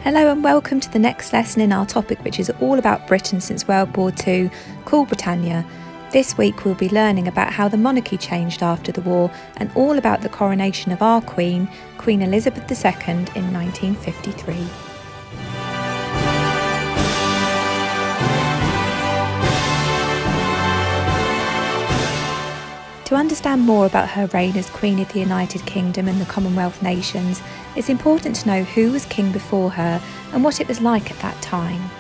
Hello and welcome to the next lesson in our topic, which is all about Britain since World War II, called Britannia. This week we'll be learning about how the monarchy changed after the war and all about the coronation of our Queen, Queen Elizabeth II in 1953. To understand more about her reign as Queen of the United Kingdom and the Commonwealth nations, it's important to know who was king before her and what it was like at that time.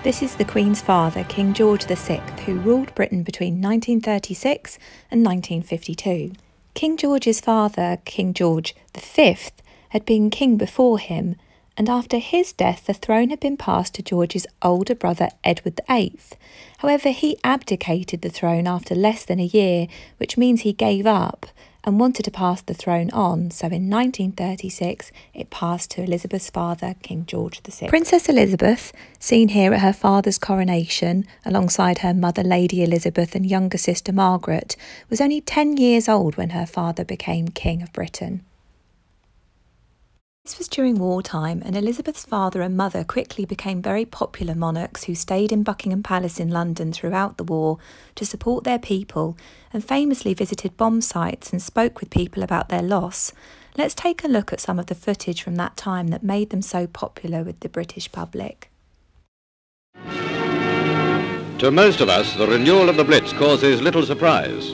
This is the Queen's father, King George VI, who ruled Britain between 1936 and 1952. King George's father, King George V, had been king before him, and after his death the throne had been passed to George's older brother Edward VIII. However, he abdicated the throne after less than a year, which means he gave up and wanted to pass the throne on, so in 1936 it passed to Elizabeth's father, King George VI. Princess Elizabeth, seen here at her father's coronation, alongside her mother Lady Elizabeth and younger sister Margaret, was only 10 years old when her father became King of Britain. This was during wartime, and Elizabeth's father and mother quickly became very popular monarchs who stayed in Buckingham Palace in London throughout the war to support their people and famously visited bomb sites and spoke with people about their loss. Let's take a look at some of the footage from that time that made them so popular with the British public. To most of us, the renewal of the Blitz causes little surprise.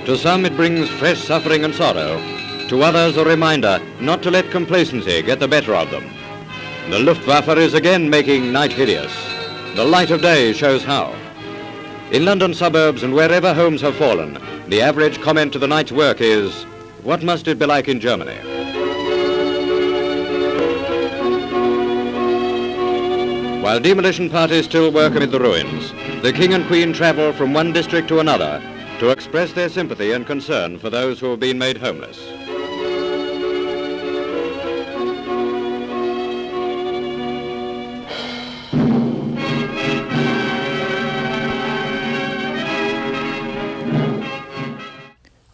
To some it brings fresh suffering and sorrow. To others, a reminder not to let complacency get the better of them. The Luftwaffe is again making night hideous. The light of day shows how. In London suburbs and wherever homes have fallen, the average comment to the night's work is, "What must it be like in Germany?" While demolition parties still work amid the ruins, the King and Queen travel from one district to another to express their sympathy and concern for those who have been made homeless.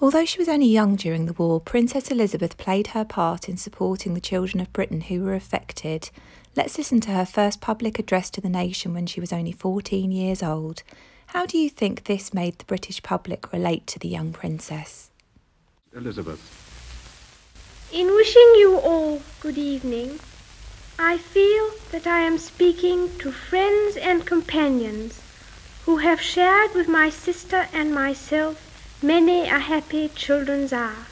Although she was only young during the war, Princess Elizabeth played her part in supporting the children of Britain who were affected. Let's listen to her first public address to the nation when she was only 14 years old. How do you think this made the British public relate to the young princess? Elizabeth. In wishing you all good evening, I feel that I am speaking to friends and companions who have shared with my sister and myself many a happy children's hour.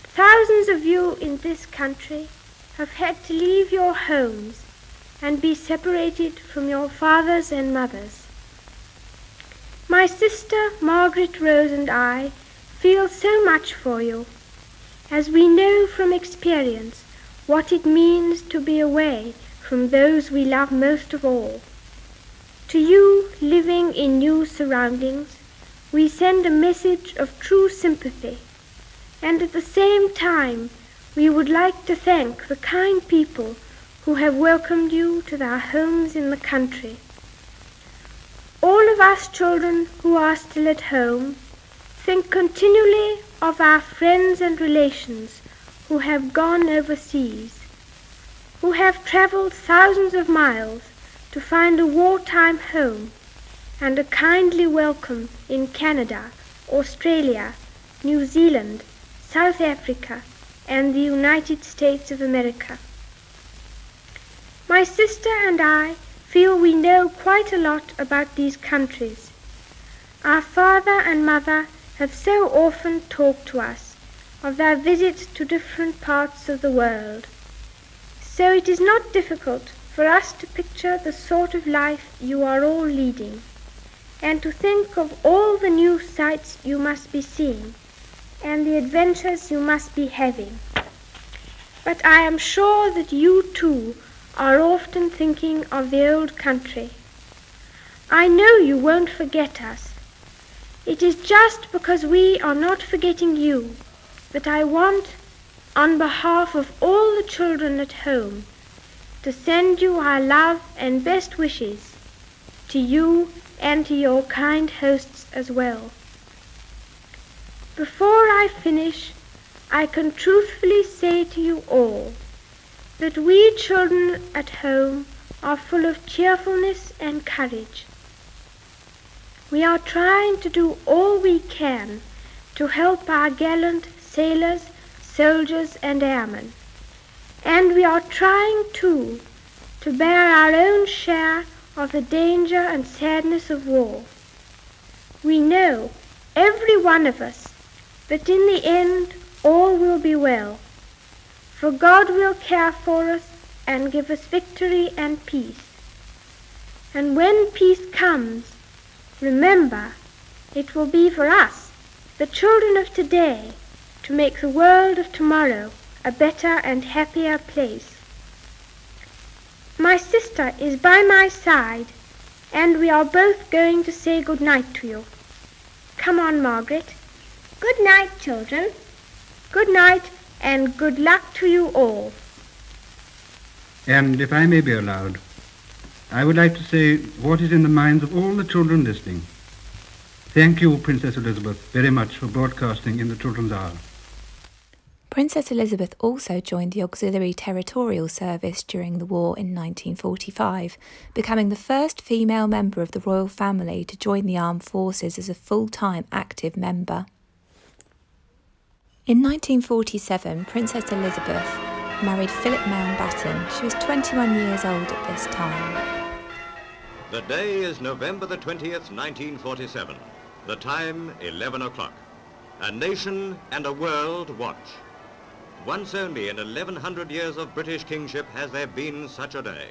Thousands of you in this country have had to leave your homes and be separated from your fathers and mothers. My sister Margaret Rose and I feel so much for you, as we know from experience what it means to be away from those we love most of all. To you living in new surroundings, we send a message of true sympathy, and at the same time we would like to thank the kind people who have welcomed you to their homes in the country. All of us children who are still at home think continually of our friends and relations who have gone overseas, who have travelled thousands of miles to find a wartime home and a kindly welcome in Canada, Australia, New Zealand, South Africa, and the United States of America. My sister and I feel we know quite a lot about these countries. Our father and mother have so often talked to us of their visits to different parts of the world. So it is not difficult for us to picture the sort of life you are all leading, and to think of all the new sights you must be seeing and the adventures you must be having. But I am sure that you too are often thinking of the old country. I know you won't forget us. It is just because we are not forgetting you that I want, on behalf of all the children at home, to send you our love and best wishes, to you and to your kind hosts as well. Before I finish, I can truthfully say to you all that we children at home are full of cheerfulness and courage. We are trying to do all we can to help our gallant sailors, soldiers and airmen. And we are trying too to bear our own share of the danger and sadness of war. We know, every one of us, that in the end all will be well, for God will care for us and give us victory and peace. And when peace comes, remember, it will be for us, the children of today, to make the world of tomorrow a better and happier place. My sister is by my side, and we are both going to say good night to you. Come on, Margaret. Good night, children. Good night, and good luck to you all. And if I may be allowed, I would like to say what is in the minds of all the children listening. Thank you, Princess Elizabeth, very much for broadcasting in the Children's Hour. Princess Elizabeth also joined the Auxiliary Territorial Service during the war in 1945, becoming the first female member of the royal family to join the armed forces as a full-time active member. In 1947, Princess Elizabeth married Philip Mountbatten. She was 21 years old at this time. The day is November the 20th, 1947. The time, 11 o'clock. A nation and a world watch. Once only in 1100 years of British kingship has there been such a day.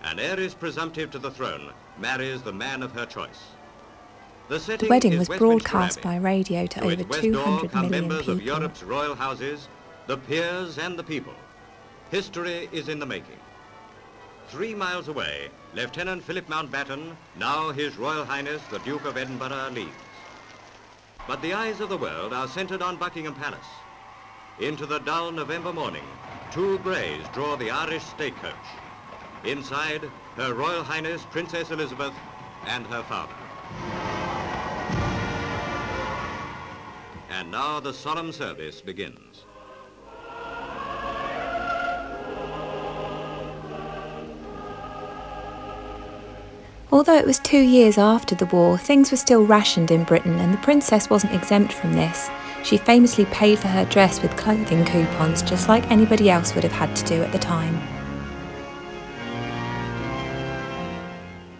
An heiress presumptive to the throne marries the man of her choice. The wedding was broadcast by radio to over 200 million members people. of Europe's royal houses, the peers and the people. History is in the making. 3 miles away, Lieutenant Philip Mountbatten, now His Royal Highness the Duke of Edinburgh, leaves. But the eyes of the world are centred on Buckingham Palace. Into the dull November morning, 2 greys draw the Irish stagecoach. Inside, Her Royal Highness Princess Elizabeth and her father. And now the solemn service begins. Although it was 2 years after the war, things were still rationed in Britain, and the princess wasn't exempt from this. She famously paid for her dress with clothing coupons, just like anybody else would have had to do at the time.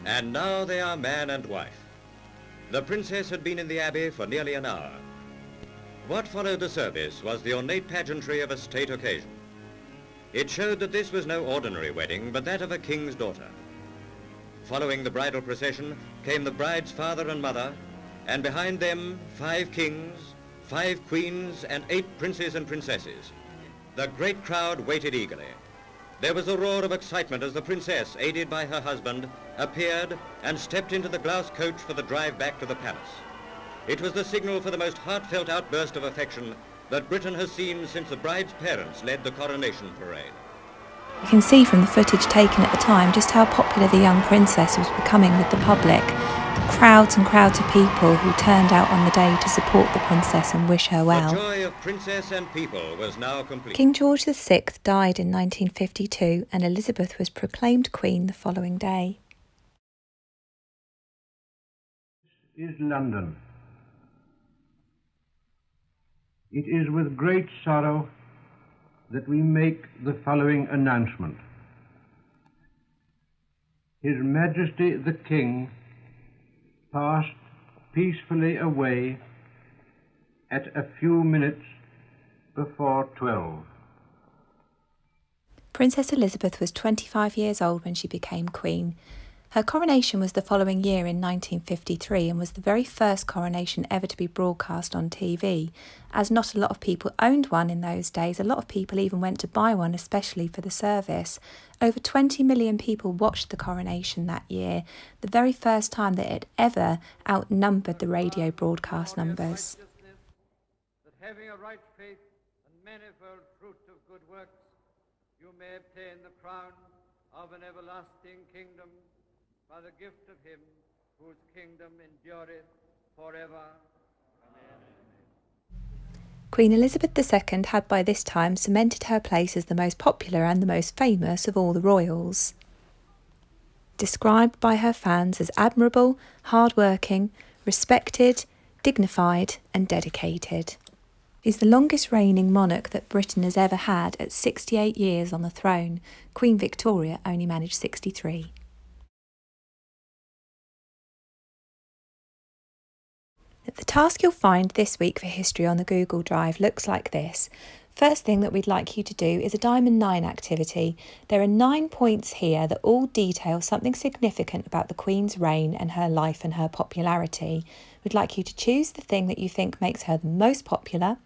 And now they are man and wife. The princess had been in the abbey for nearly an hour. What followed the service was the ornate pageantry of a state occasion. It showed that this was no ordinary wedding, but that of a king's daughter. Following the bridal procession came the bride's father and mother, and behind them 5 kings, 5 queens, and 8 princes and princesses. The great crowd waited eagerly. There was a roar of excitement as the princess, aided by her husband, appeared and stepped into the glass coach for the drive back to the palace. It was the signal for the most heartfelt outburst of affection that Britain has seen since the bride's parents led the coronation parade. You can see from the footage taken at the time just how popular the young princess was becoming with the public. Crowds and crowds of people who turned out on the day to support the princess and wish her well. The joy of princess and people was now complete. King George VI died in 1952 and Elizabeth was proclaimed Queen the following day. This is London. It is with great sorrow that we make the following announcement. His Majesty the King passed peacefully away at a few minutes before 12. Princess Elizabeth was 25 years old when she became Queen. Her coronation was the following year in 1953 and was the very first coronation ever to be broadcast on TV. As not a lot of people owned one in those days, a lot of people even went to buy one, especially for the service. Over 20 million people watched the coronation that year, the very first time that it ever outnumbered the radio broadcast numbers. That having a right faith and manifold fruit of good works, you may obtain the crown of an everlasting kingdom, by the gift of him whose kingdom endureth forever. Amen. Queen Elizabeth II had by this time cemented her place as the most popular and the most famous of all the royals. Described by her fans as admirable, hard-working, respected, dignified and dedicated. She's the longest reigning monarch that Britain has ever had at 68 years on the throne. Queen Victoria only managed 63. The task you'll find this week for history on the Google Drive looks like this. First thing that we'd like you to do is a Diamond 9 activity. There are 9 points here that all detail something significant about the Queen's reign and her life and her popularity. We'd like you to choose the thing that you think makes her the most popular,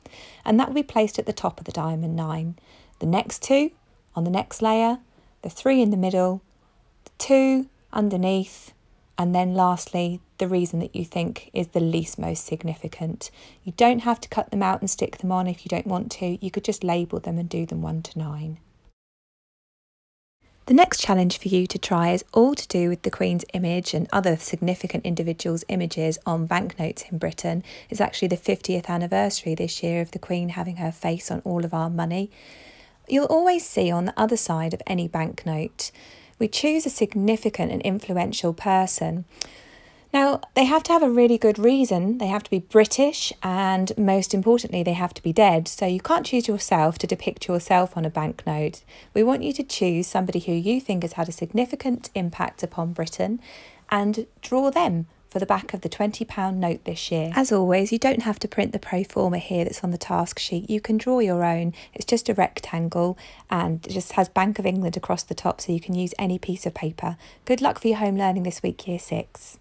and that will be placed at the top of the Diamond 9. The next 2 on the next layer, the 3 in the middle, the 2 underneath, and then lastly, the reason that you think is the least most significant. You don't have to cut them out and stick them on if you don't want to. You could just label them and do them 1 to 9. The next challenge for you to try is all to do with the Queen's image and other significant individuals' images on banknotes in Britain. It's actually the 50th anniversary this year of the Queen having her face on all of our money. You'll always see on the other side of any banknote, we choose a significant and influential person. Now, they have to have a really good reason. They have to be British and, most importantly, they have to be dead. So you can't choose yourself to depict yourself on a banknote. We want you to choose somebody who you think has had a significant impact upon Britain and draw them for the back of the £20 note this year. As always, you don't have to print the pro forma here that's on the task sheet. You can draw your own. It's just a rectangle and it just has Bank of England across the top, so you can use any piece of paper. Good luck for your home learning this week, Year 6.